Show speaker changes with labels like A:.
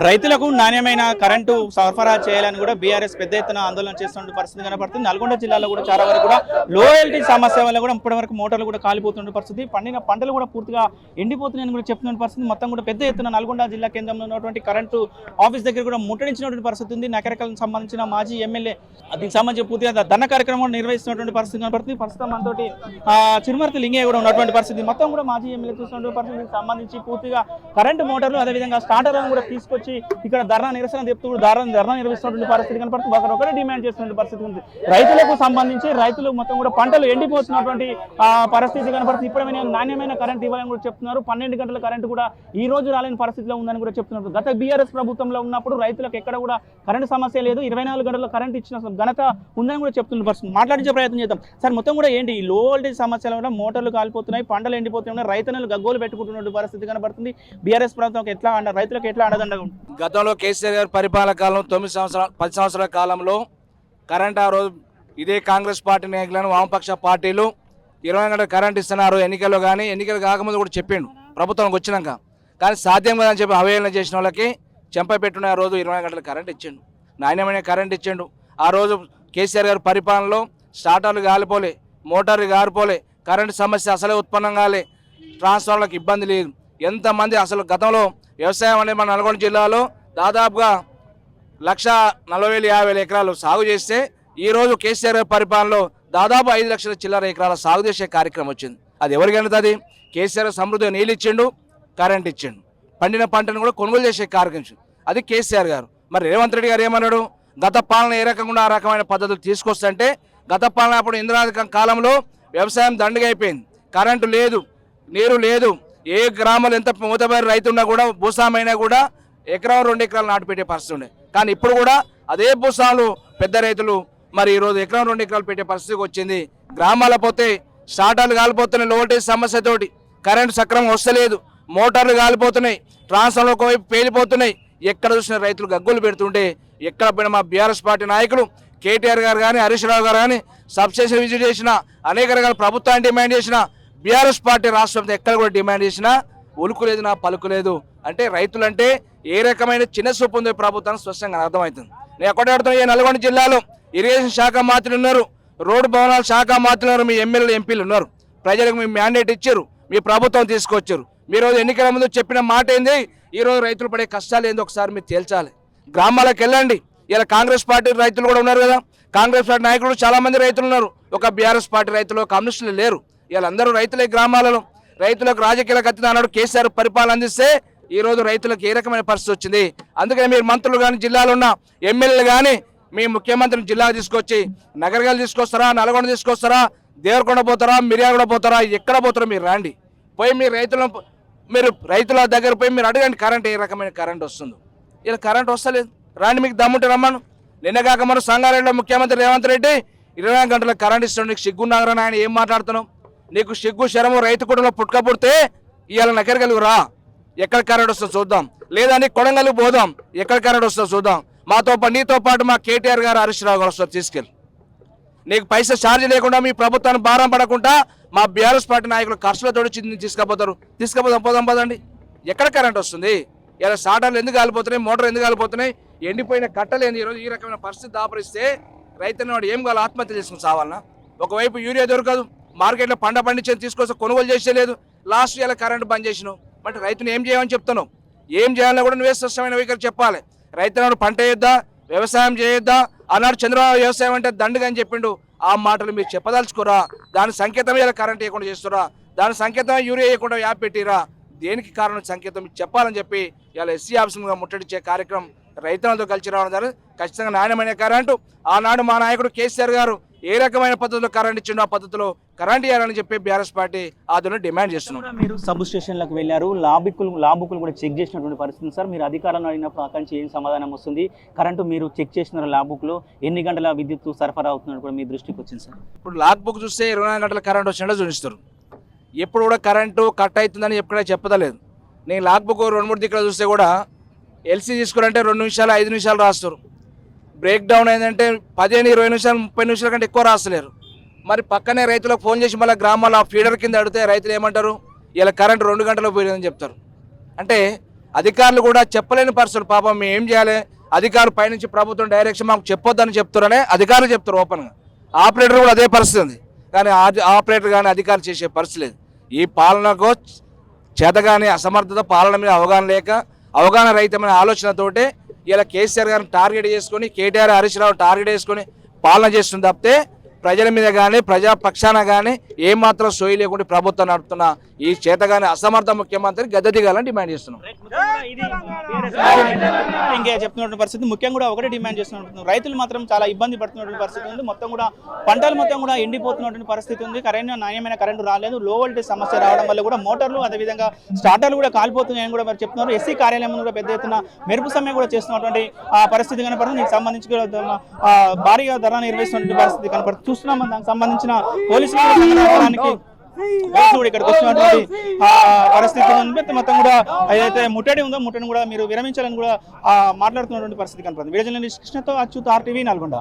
A: రైతులకు నాణ్యమైన కరెంటు సరఫరా చేయాలని కూడా బీఆర్ఎస్ పెద్ద ఎత్తున ఆందోళన చేస్తున్న పరిస్థితి కనపడుతుంది. నల్గొండ జిల్లాలో కూడా చాలా వరకు కూడా లో వోల్టేజ్ సమస్య వల్ల కూడా ఇప్పటి వరకు మోటార్లు కూడా కాలిపోతున్న పరిస్థితి, పండిన పంటలు కూడా పూర్తిగా ఎండిపోతున్నాయని కూడా చెప్తున్న పరిస్థితి. మొత్తం కూడా పెద్ద ఎత్తున నల్గొండ జిల్లా కేంద్రంలో ఉన్నటువంటి కరెంటు ఆఫీస్ దగ్గర కూడా ముట్టడించినటువంటి పరిస్థితి ఉంది. నకరికలకు సంబంధించిన మాజీ ఎమ్మెల్యే దీనికి సంబంధించి పూర్తిగా ధర్నా కార్యక్రమం నిర్వహిస్తున్నటువంటి పరిస్థితి కనపడుతుంది. ప్రస్తుతం మనతోటి చిరుమర్తి లింగయ్య కూడా ఉన్నటువంటి పరిస్థితి. మొత్తం కూడా మాజీ ఎమ్మెల్యే చూస్తున్నటువంటి పరిస్థితికి సంబంధించి పూర్తిగా కరెంటు మోటార్లు అదేవిధంగా స్టార్టర్లను కూడా తీసుకొచ్చి ఇక్కడ ధర్నా నిరసన చెప్తూ ధర్నా నిర్వహిస్తున్నటువంటి పరిస్థితి కనపడుతుంది. ఒకరొకరే డిమాండ్ చేస్తున్న పరిస్థితి ఉంది. రైతులకు సంబంధించి రైతులు మొత్తం కూడా పంటలు ఎండిపోతున్నటువంటి పరిస్థితి కనపడుతుంది. ఇప్పుడే నాణ్యమైన కరెంట్ ఇవ్వాలని కూడా చెప్తున్నారు. 12 గంటల కరెంటు కూడా ఈ రోజు రాలేని పరిస్థితిలో ఉందని కూడా చెప్తున్నారు. గత బీఆర్ఎస్ ప్రభుత్వంలో ఉన్నప్పుడు రైతులకు ఎక్కడ కూడా కరెంటు సమస్య లేదు, 24 గంటల కరెంట్ ఇచ్చిన ఘనత ఉందని కూడా చెప్తున్న పరిస్థితి. మాట్లాడించే ప్రయత్నం చేద్దాం సార్. మొత్తం కూడా ఏంటి ఈ లో వోల్టేజ్ సమస్యల వల్ల మోటార్లు కాలిపోతున్నాయి, పంటలు ఎండిపోతున్నాయి, రైతన్నలు గగ్గోలు పెట్టుకుంటున్న పరిస్థితి కనబడుతుంది. బీఆర్ఎస్ ప్రభుత్వం ఎట్లా రైతులకు ఎట్లా అండదండగా ఉంటుంది?
B: గతంలో కేసీఆర్ గారి పరిపాలన కాలం 10 సంవత్సరాల కాలంలో కరెంట్ ఆ రోజు ఇదే కాంగ్రెస్ పార్టీ నాయకులను వామపక్ష పార్టీలు 20 గంటల కరెంట్ ఇస్తున్నారు. ఎన్నికల్లో కానీ ఎన్నికలు కాకముందు కూడా చెప్పిండు ప్రభుత్వానికి వచ్చినాక, కానీ సాధ్యం కాదని చెప్పి అవహేళన చేసిన వాళ్ళకి చెంపపెట్టున ఆ రోజు 20 గంటల కరెంట్ ఇచ్చిండు, నాణ్యమైన కరెంట్ ఇచ్చిండు. ఆ రోజు కేసీఆర్ గారి పరిపాలనలో స్టార్టర్లు కాలిపోలే, మోటార్లు కారిపోలే, కరెంటు సమస్య అసలే ఉత్పన్నం కాలే, ట్రాన్స్ఫార్మర్లకు ఇబ్బంది లేదు. ఎంతమంది అసలు గతంలో వ్యవసాయం అనేది మన నల్గొండ జిల్లాలో దాదాపుగా 1,40,000-50,000 ఎకరాలు సాగు చేస్తే ఈరోజు కేసీఆర్ పరిపాలనలో దాదాపు 5 లక్షల చిల్లర ఎకరాల సాగు చేసే కార్యక్రమం వచ్చింది. అది ఎవరికి అందుతుంది? కేసీఆర్ సమృద్ధిగా నీళ్ళు ఇచ్చిండు, కరెంట్ ఇచ్చిండు, పండిన పంటను కూడా కొనుగోలు చేసే కార్యక్రమం. అది కేసీఆర్ గారు. మరి రేవంత్ రెడ్డి గారు ఏమన్నాడు? గత పాలన ఏ రకంగా ఆ రకమైన పద్ధతులు తీసుకొస్తుంటే, గత పాలన అప్పుడు ఇందిరా కాలంలో వ్యవసాయం దండగా అయిపోయింది, కరెంటు లేదు, నీరు లేదు, ఏ గ్రామాలు ఎంత మూతబారి రైతున్నా కూడా భూస్వామైనా కూడా ఎకరం 2 ఎకరాలు నాటు పెట్టే పరిస్థితి ఉండే. కానీ ఇప్పుడు కూడా అదే భూస్వాములు పెద్ద రైతులు మరి ఈరోజు ఎకరం 2 ఎకరాలు పెట్టే పరిస్థితికి వచ్చింది. గ్రామాల పోతే స్టార్టర్లు కాలిపోతున్నాయి, లో వోల్టేజ్ సమస్యతోటి కరెంటు సక్రమంగా వస్తలేదు, మోటార్లు కాలిపోతున్నాయి, ట్రాన్స్ఫార్మర్ ఒకవైపు పేలిపోతున్నాయి. ఎక్కడ చూసిన రైతులు గగ్గులు పెడుతుంటే ఎక్కడ పోయినా మా బీఆర్ఎస్ పార్టీ నాయకులు కేటీఆర్ గారు కానీ హరీష్ రావు గారు కానీ సబ్స్టేషన్ విజిట్ చేసిన, అనేక రకాల ప్రభుత్వాన్ని డిమాండ్ చేసిన, బీఆర్ఎస్ పార్టీ రాష్ట్రంలో ఎక్కడ కూడా డిమాండ్ చేసినా ఉలుకు లేదు, నా పలుకు లేదు. అంటే రైతులంటే ఏ రకమైన చిన్న చూపు ఉందో ప్రభుత్వానికి స్పష్టంగా అర్థమవుతుంది. నేను ఒకటే అడుగుతున్నా, ఈ నల్గొండ జిల్లాలో ఇరిగేషన్ శాఖ మంత్రులు ఉన్నారు, రోడ్డు భవనాల శాఖ మంత్రులు ఉన్నారు, మీ ఎమ్మెల్యేలు ఎంపీలు ఉన్నారు. ప్రజలకు మీ మ్యాండేట్ ఇచ్చారు, మీ ప్రభుత్వం తీసుకొచ్చారు. మీరు ఎన్నికల ముందు చెప్పిన మాట ఏంది? ఈరోజు రైతులు పడే కష్టాలు ఏందో ఒకసారి మీరు తేల్చాలి. గ్రామాలకు వెళ్ళండి. ఇలా కాంగ్రెస్ పార్టీ రైతులు కూడా ఉన్నారు కదా, కాంగ్రెస్ పార్టీ నాయకులు చాలా మంది రైతులు ఉన్నారు. ఒక బీఆర్ఎస్ పార్టీ రైతులు, కమ్యూనిస్టులు లేరు. వీళ్ళందరూ రైతులే. గ్రామాలలో రైతులకు రాజకీయాలకు అత్యున్నాడు కేసీఆర్ పరిపాలన అందిస్తే ఈరోజు రైతులకు ఏ రకమైన పరిస్థితి వచ్చింది? అందుకని మీరు మంత్రులు కానీ, జిల్లాలో ఉన్న ఎమ్మెల్యేలు కానీ మీ ముఖ్యమంత్రిని జిల్లాకు తీసుకొచ్చి నగరగాలు తీసుకొస్తారా, నల్గొండ తీసుకొస్తారా, దేవరకొండ పోతారా, మిర్యాలగూడ పోతారా, ఎక్కడ పోతారో మీరు రండి. పోయి మీరు రైతుల దగ్గర పోయి మీరు అడగండి కరెంట్ ఏ రకమైన కరెంట్ వస్తుందో. ఇలా కరెంట్ వస్తలేదు, రండి, మీకు దమ్ముంటే రమ్మను. నిన్నగాక మన సంగారెడ్డిలో ముఖ్యమంత్రి రేవంత్ రెడ్డి 24 గంటల కరెంట్ ఇస్తాడు. నీకు సిగ్గున్నాగరని ఆయన ఏం మాట్లాడుతున్నావు? నీకు సిగ్గు శరము రైతు కుటుంబంలో పుట్టుకపోతే ఇవాళ నగరగలుగు రా, ఎక్కడ కరెంట్ వస్తుందో చూద్దాం. లేదా నీ కొడంగల్కి పోదాం, ఎక్కడ కరెంట్ వస్తుందో చూద్దాం. నీతో పాటు మా కేటీఆర్ గారు హరీష్ రావు గారు వస్తారు, తీసుకెళ్ళి నీకు పైసా ఛార్జ్ లేకుండా మీ ప్రభుత్వాన్ని భారం పడకుండా మా బీఆర్ఎస్ పార్టీ నాయకులు ఖర్చులతో తీసుకుపోతాం పోదాం పదండి. ఎక్కడ కరెంట్ వస్తుంది? ఇలా స్టార్టర్లు ఎందుకు కాలిపోతున్నాయి, మోటార్ ఎందుకు కాలిపోతున్నాయి, ఎండిపోయిన కట్టలేని ఈరోజు ఈ రకమైన పరిస్థితి దాపరిస్తే రైతున్న వాడు ఏం కావాలి? ఆత్మహత్య చేసుకుని సావాలన్నా? ఒకవైపు యూరియా దొరకదు, మార్కెట్లో పండించి తీసుకొస్తే కొనుగోలు చేసేలేదు, లాస్ట్ ఇలా కరెంట్ బంద్ చేసినావు. అంటే రైతుని ఏం చేయమని చెప్తున్నావు? ఏం చేయాలన్నా కూడా నువ్వే స్పష్టమైన వైఖరి చెప్పాలి. రైతునాడు పంట వేయొద్దా, వ్యవసాయం చేయొద్దా అన్నాడు చంద్రబాబు. వ్యవసాయం అంటే దండుగా అని చెప్పిండు. ఆ మాటలు మీరు చెప్పదలుచుకోరా? దాని సంకేతమే ఇలా కరెంట్ వేయకుండా చేస్తురా? దాని సంకేతమే యూరియా వేయకుండా యాప్ పెట్టిరా? దేనికి కారణం సంకేతం చెప్పాలని చెప్పి ఇలా ఎస్సీ ఆఫీసుగా ముట్టడిచ్చే కార్యక్రమం రైతులతో కలిసి రావడం ద్వారా ఖచ్చితంగా నాణ్యమైన కరెంటు ఆనాడు మా నాయకుడు కేసీఆర్ గారు ఏ రకమైన పద్ధతిలో కరెంట్ ఇచ్చిండో ఆ పద్ధతిలో కరెంట్ ఇవ్వాలని చెప్పి బీఆర్ఎస్ పార్టీ ఆధ్వర్యంలో డిమాండ్ చేస్తున్నాం.
A: మీరు సబ్ స్టేషన్లకు వెళ్ళారు, లాబుకులు కూడా చెక్ చేసినటువంటి పరిస్థితి సార్. మీరు అధికారులను అడిగినప్పుడు అక్కడి నుంచి ఏం సమాధానం వస్తుంది? కరెంటు మీరు చెక్ చేసిన లాబుక్లో ఎన్ని గంటల విద్యుత్ సరఫరా అవుతున్నట్టు కూడా మీ దృష్టికి వచ్చింది సార్?
B: ఇప్పుడు లాగ్ బుక్ చూస్తే 24 గంటల కరెంట్ వచ్చినట్టు చూపిస్తారు. ఎప్పుడు కూడా కరెంటు కట్ అవుతుందని ఎప్పుడైనా చెప్పదలేదు. నేను లాగ్ బుక్ 2-3 దిక్కులు చూస్తే కూడా ఎల్సీ తీసుకురంటే 2 నిమిషాలు 5 నిమిషాలు రాస్తారు. బ్రేక్ డౌన్ అయిందంటే 15-20 నిమిషాలు 30 నిమిషాల కంటే ఎక్కువ రాస్తలేరు. మరి పక్కనే రైతులకు ఫోన్ చేసి మళ్ళీ గ్రామాల్లో ఫీడర్ కింద అడిగితే రైతులు ఏమంటారు? ఇలా కరెంట్ 2 గంటలు పోయిందని చెప్తారు. అంటే అధికారులు కూడా చెప్పలేని పరిస్థితులు. పాపం మేము ఏం చేయాలి, అధికారులు పైనుంచి ప్రభుత్వం డైరెక్షన్ మాకు చెప్పొద్దని చెప్తారనే అధికారులు చెప్తారు ఓపెన్గా. ఆపరేటర్ కూడా అదే పరిస్థితి ఉంది, కానీ ఆపరేటర్ కానీ అధికారులు చేసే పరిస్థితి లేదు. ఈ పాలనకు చేతగాని అసమర్థత, పాలన మీద అవగాహన లేక, అవగాహన రహితమైన ఆలోచనతోటే ఇలా కేసీఆర్ గారిని టార్గెట్ చేసుకొని, కేటీఆర్ హరీష్ రావు టార్గెట్ చేసుకొని పాలన చేస్తుంది తప్పితే ప్రజల మీద కానీ ప్రజాపక్షాన కానీ ఏమాత్రం సోయి లేకుండా ప్రభుత్వం నడుపుతున్న ఈ చేతగాని అసమర్థ ముఖ్యమంత్రి గద్దె దిగాలని డిమాండ్ చేస్తున్నాం.
A: ఇంకా చెప్తున్న పరిస్థితి ముఖ్యంగా కూడా ఒకటే డిమాండ్ చేస్తున్నట్టు రైతులు మాత్రం చాలా ఇబ్బంది పడుతున్నటువంటి పరిస్థితి ఉంది. మొత్తం కూడా పంటలు మొత్తం కూడా ఎండిపోతున్నటువంటి పరిస్థితి ఉంది. నాణ్యమైన కరెంటు రాలేదు. లో వోల్టేజ్ సమస్య రావడం వల్ల కూడా మోటార్లు అదేవిధంగా స్టార్టర్లు కూడా కాలిపోతున్నాయని కూడా మరి చెప్తున్నారు. ఎస్సీ కార్యాలయం కూడా పెద్ద ఎత్తున మెరుపు సమ్మె కూడా చేస్తున్నటువంటి పరిస్థితి కనపడుతుంది. దీనికి సంబంధించి భారీగా ధర నిర్వహిస్తున్నటువంటి పరిస్థితి కనపడుతుంది. చూస్తున్నాం దానికి సంబంధించిన పోలీసులు ఇక్కడికి వచ్చినటువంటి పరిస్థితి ఉంది. మొత్తం కూడా ఏదైతే ముట్టడి ఉందో ముట్టడిని కూడా మీరు విరమించాలని కూడా మాట్లాడుతున్నటువంటి పరిస్థితి కనపడుతుంది. వీడియో జర్నలిస్ట్ కృష్ణతో అచ్యుత్ RTV నల్గొండ.